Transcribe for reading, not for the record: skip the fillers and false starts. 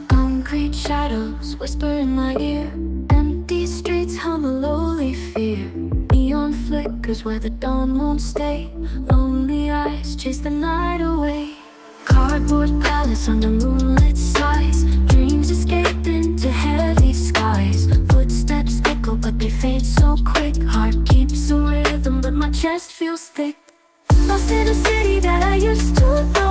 Concrete shadows whisper in my ear. Empty streets hum a lowly fear. Neon flickers where the dawn won't stay. Lonely eyes chase the night away. Cardboard palace under moonlit skies. Dreams escape into heavy skies. Footsteps echo but they fade so quick. Heart keeps a rhythm but my chest feels thick. Lost in a city that I used to love.